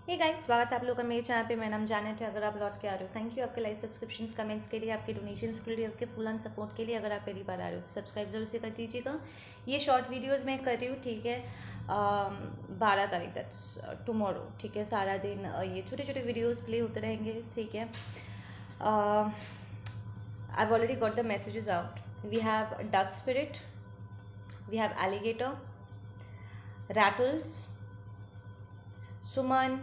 Hey guys, स्वागत है आप लोगों का मेरे चैनल पे। मेरा नाम जानत है। अगर आप लौट के आ रहे हो, थैंक यू आपके लाइक सब्सक्रिप्शंस कमेंट्स के लिए, आपके डोनेशंस के लिए, आपके फुल ऑन सपोर्ट के लिए। अगर आप पहली बार आ रहे हो तो सब्सक्राइब जरूर से कर दीजिएगा। ये शॉर्ट वीडियोस मैं कर रही हूँ, ठीक है। 12 तारीख तक, टुमारो, ठीक है। सारा दिन ये छोटे छोटे वीडियोज़ प्ले होते रहेंगे, ठीक है। I've already got the messages out. We have duck spirit, we have alligator, rattles, Suman,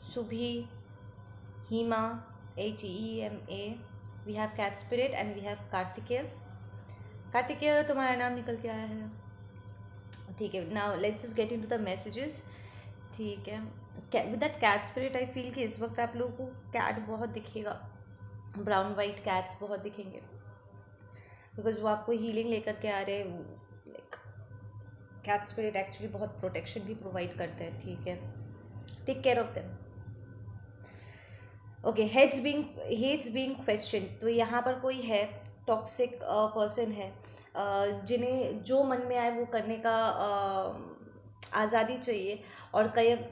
Subhi, Hema, Hema. We have cat spirit and we have Kartikeya. Kartikeya तुम्हारा नाम निकल के आया है, ठीक है। Now let's just get into the messages, ठीक है। With that cat spirit I feel कि इस वक्त आप लोगों को कैट बहुत दिखेगा, ब्राउन वाइट कैट्स बहुत दिखेंगे, बिकॉज वो आपको हीलिंग लेकर के आ रहे हैं। लाइक कैट स्पिरिट एक्चुअली बहुत प्रोटेक्शन भी प्रोवाइड करते हैं, ठीक है। Take care of them. Okay, heads being question. तो यहाँ पर कोई है, टॉक्सिक पर्सन है, जिन्हें जो मन में आए वो करने का आज़ादी चाहिए, और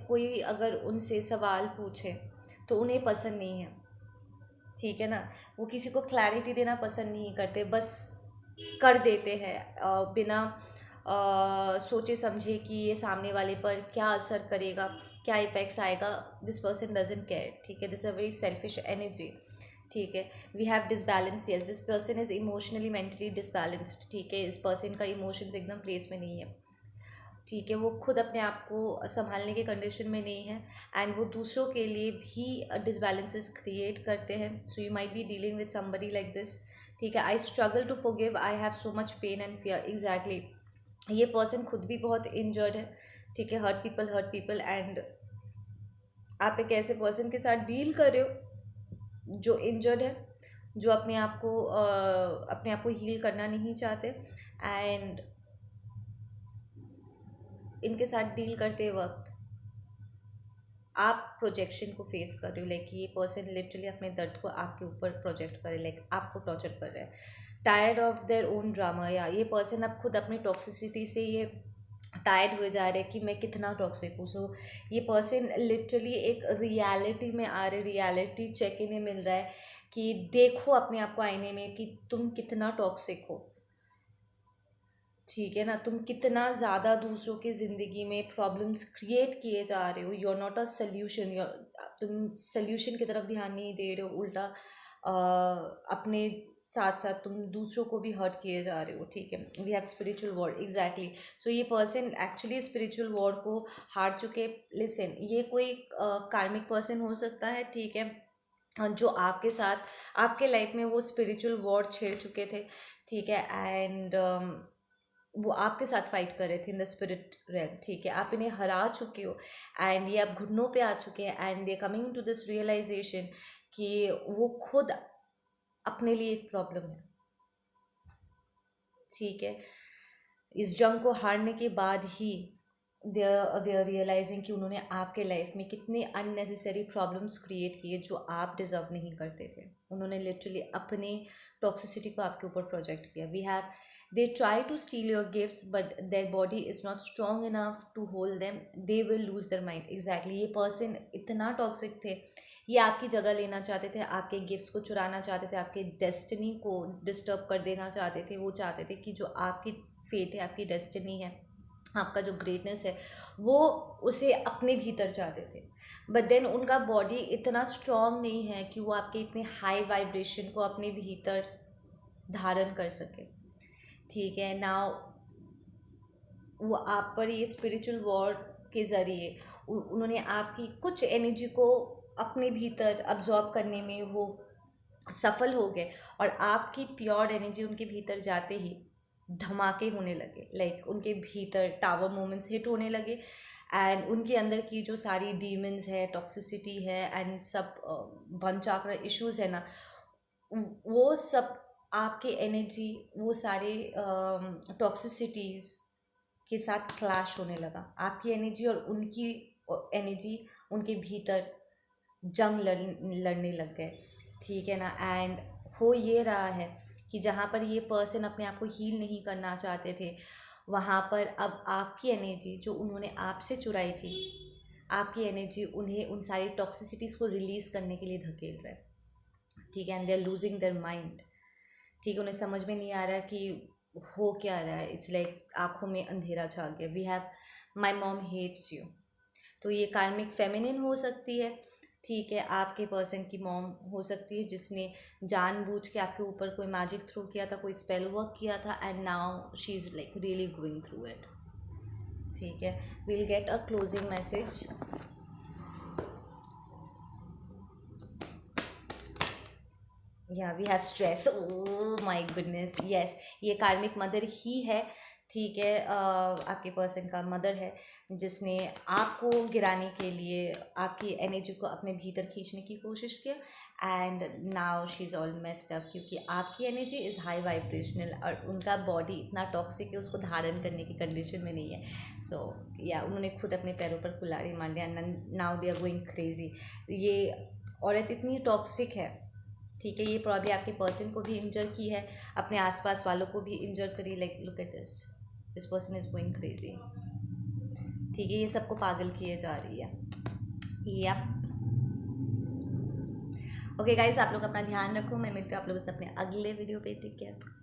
कोई अगर उनसे सवाल पूछे तो उन्हें पसंद नहीं है, ठीक है ना। वो किसी को क्लैरिटी देना पसंद नहीं करते, बस कर देते हैं बिना सोचे समझे कि ये सामने वाले पर क्या असर करेगा, क्या इफेक्ट्स आएगा। दिस पर्सन डजंट केयर, ठीक है। This a very selfish energy, ठीक है। We have disbalance, yes, this person is emotionally mentally disbalanced, ठीक है। इस पर्सन का इमोशंस एकदम प्लेस में नहीं है, ठीक है। वो खुद अपने आप को संभालने के कंडीशन में नहीं है, एंड वो दूसरों के लिए भी डिसबैलेंसेस क्रिएट करते हैं। So you might be dealing with somebody like this, ठीक है। I struggle to forgive, I have so much pain and fear, exactly. ये पर्सन खुद भी बहुत इंजर्ड है, ठीक है। हर्ट पीपल एंड आप एक ऐसे पर्सन के साथ डील कर रहे हो जो इंजर्ड है, जो अपने आप को हील करना नहीं चाहते, एंड इनके साथ डील करते वक्त आप प्रोजेक्शन को फेस कर रहे हो। लाइक ये पर्सन लिटरली अपने दर्द को आपके ऊपर प्रोजेक्ट करे, लाइक आपको टॉर्चर कर रहा है। Tired of their own drama, या ये पर्सन अब खुद अपनी टॉक्सिसिटी से ये टायर्ड हुए जा रहे हैं कि मैं कितना टॉक्सिक हूँ। सो ये पर्सन लिटरली एक रियलिटी में आ रहे, रियलिटी चेक इन्हें मिल रहा है कि देखो अपने आप को आईने में कि तुम कितना टॉक्सिक हो, ठीक है ना। तुम कितना ज़्यादा दूसरों की ज़िंदगी में प्रॉब्लम्स क्रिएट किए जा रहे हो। You are not a solution, तुम सल्यूशन की तरफ ध्यान नहीं दे रहे हो, उल्टा अपने साथ साथ तुम दूसरों को भी हर्ट किए जा रहे हो, ठीक है। We have spiritual war, exactly. So ये पर्सन एक्चुअली स्पिरिचुअल वॉर को हार चुके। लिसन, ये कोई कार्मिक पर्सन हो सकता है, ठीक है, जो आपके साथ आपके लाइफ में वो स्पिरिचुअल वॉर छेड़ चुके थे, ठीक है। एंड वो आपके साथ फाइट कर रहे थे इन द स्पिरिट रेल, ठीक है। आप इन्हें हरा चुके हो, एंड ये अब घुटनों पे आ चुके हैं, and they coming to this realisation कि वो खुद अपने लिए एक प्रॉब्लम है, ठीक है। इस जंग को हारने के बाद ही दे आर रियलाइजिंग कि उन्होंने आपके लाइफ में कितने अननेसेसरी प्रॉब्लम्स क्रिएट किए जो आप डिज़र्व नहीं करते थे। उन्होंने लिटरली अपने टॉक्सिसिटी को आपके ऊपर प्रोजेक्ट किया। We have they try to steal your gifts but their body is not strong enough to hold them, they will lose their mind, exactly. ये पर्सन इतना टॉक्सिक थे, ये आपकी जगह लेना चाहते थे, आपके गिफ्ट्स को चुराना चाहते थे, आपके डेस्टिनी को डिस्टर्ब कर देना चाहते थे। वो चाहते थे कि जो आपकी फेट है, आपकी डेस्टिनी है, आपका जो ग्रेटनेस है, वो उसे अपने भीतर चाहते थे। बट देन उनका बॉडी इतना स्ट्रॉन्ग नहीं है कि वो आपके इतने हाई वाइब्रेशन को अपने भीतर धारण कर सके, ठीक है। नाउ वो आप पर ये स्पिरिचुअल वॉर के ज़रिए उन्होंने आपकी कुछ एनर्जी को अपने भीतर अब्जॉर्ब करने में वो सफल हो गए, और आपकी प्योर एनर्जी उनके भीतर जाते ही धमाके होने लगे। लाइक उनके भीतर टावर मोमेंट्स हिट होने लगे, एंड उनके अंदर की जो सारी डीमंस है, टॉक्सिसिटी है, एंड सब बन चाकर इश्यूज है ना, वो सब आपके एनर्जी, वो सारे टॉक्सिसिटीज़ के साथ क्लैश होने लगा। आपकी एनर्जी और उनकी एनर्जी, उनके भीतर जंग लड़ने लग गए, ठीक है ना। एंड हो ये रहा है कि जहाँ पर ये पर्सन अपने आप को हील नहीं करना चाहते थे, वहाँ पर अब आपकी एनर्जी जो उन्होंने आपसे चुराई थी, आपकी एनर्जी उन्हें उन सारी टॉक्सिसिटीज़ को रिलीज़ करने के लिए धकेल रहा है, ठीक है। And they are losing their mind, ठीक है। उन्हें समझ में नहीं आ रहा कि हो क्या रहा है। इट्स लाइक आँखों में अंधेरा छा गया। We have my mom hates you. तो ये कार्मिक फेमिनिन हो सकती है, ठीक है। आपके पर्सन की मॉम हो सकती है जिसने जानबूझ के आपके ऊपर कोई मैजिक थ्रू किया था, कोई स्पेल वर्क किया था, and now she is like really going through it, ठीक है। Will get a closing message. या we have stress, oh my goodness, yes, ये कार्मिक मदर ही है, ठीक है। आपके पर्सन का मदर है जिसने आपको गिराने के लिए आपकी एनर्जी को अपने भीतर खींचने की कोशिश किया, and now she is all messed up, क्योंकि आपकी एनर्जी इज़ हाई वाइब्रेशनल और उनका बॉडी इतना टॉक्सिक है उसको धारण करने की कंडीशन में नहीं है। सो या उन्होंने खुद अपने पैरों पर कुल्हाड़ी मार दिया, now they are going crazy. ये औरत इतनी टॉक्सिक है, ठीक है। ये प्रॉब्लम आपके पर्सन को भी इंजर की है, अपने आसपास वालों को भी इंजर करी। Like look at this person is going crazy, ठीक है। ये सबको पागल किए जा रही है। यप, ओके गाइज, आप लोग अपना ध्यान रखो। मैं मिलती हूँ आप लोगों से अपने अगले वीडियो पे। Take care.